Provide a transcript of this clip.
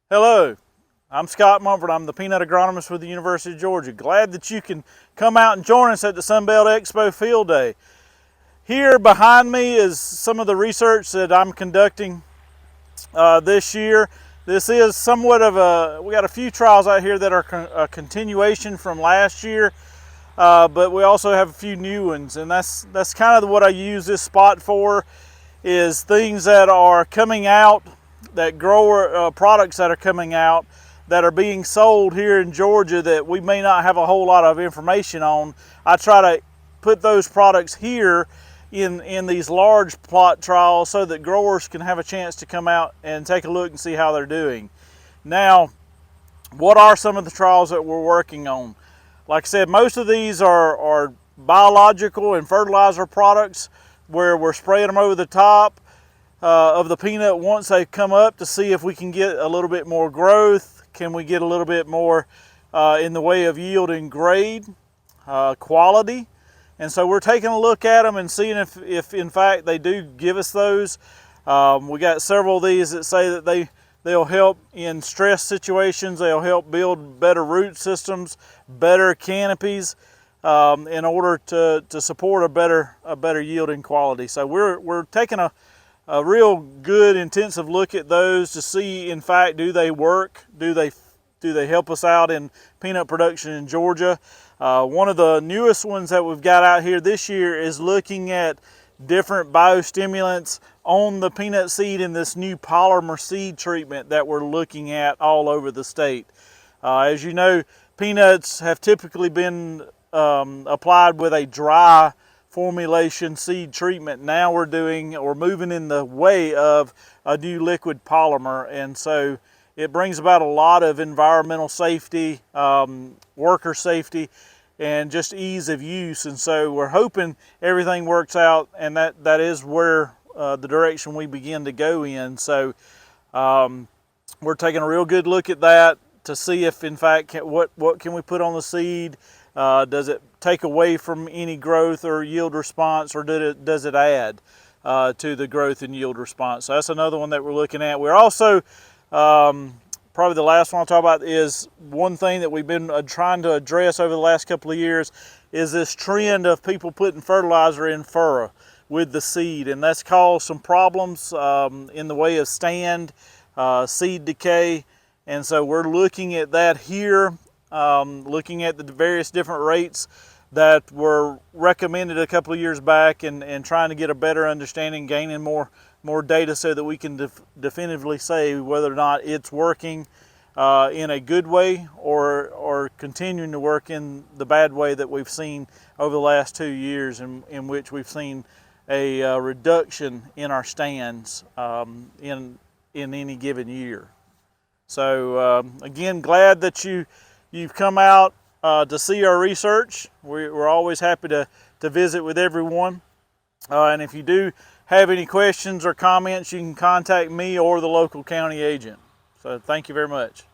Hello, I'm Scott Mumford. I'm the peanut agronomist with the University of Georgia. Glad that you can come out and join us at the Sunbelt Expo Field Day. Here behind me is some of the research that I'm conducting this year. This is somewhat of we got a few trials out here that are a continuation from last year, but we also have a few new ones, and that's kind of what I use this spot for, is things that are coming out, that grower products that are coming out that are being sold here in Georgia that we may not have a whole lot of information on. I try to put those products here in these large plot trials so that growers can have a chance to come out and take a look and see how they're doing. Now, what are some of the trials that we're working on? Like I said, most of these are biological and fertilizer products where we're spraying them over the top of the peanut once they come up to see if we can get a little bit more growth. Can we get a little bit more in the way of yield and grade, quality? And so we're taking a look at them and seeing if in fact they do give us those. We got several of these that say that they'll help in stress situations. They'll help build better root systems, better canopies, in order to support a better yield and quality. So we're taking a real good intensive look at those to see, in fact, do they work? Do they help us out in peanut production in Georgia? One of the newest ones that we've got out here this year is looking at different biostimulants on the peanut seed in this new polymer seed treatment that we're looking at all over the state. As you know, peanuts have typically been applied with a dry formulation seed treatment. Now we're moving in the way of a new liquid polymer, and so it brings about a lot of environmental safety, worker safety, and just ease of use. And so we're hoping everything works out, and that is where the direction we begin to go in. So we're taking a real good look at that to see if in fact what can we put on the seed. Does it take away from any growth or yield response, or does it add to the growth and yield response? So that's another one that we're looking at. We're also, probably the last one I'll talk about, is one thing that we've been trying to address over the last couple of years is this trend of people putting fertilizer in furrow with the seed, and that's caused some problems in the way of stand, seed decay. And so we're looking at that here, looking at the various different rates that were recommended a couple of years back, and trying to get a better understanding, gaining more data so that we can definitively say whether or not it's working in a good way or continuing to work in the bad way that we've seen over the last 2 years, in which we've seen a reduction in our stands in any given year. So again, glad that you've come out to see our research. We're always happy to visit with everyone. And if you do have any questions or comments, you can contact me or the local county agent. So thank you very much.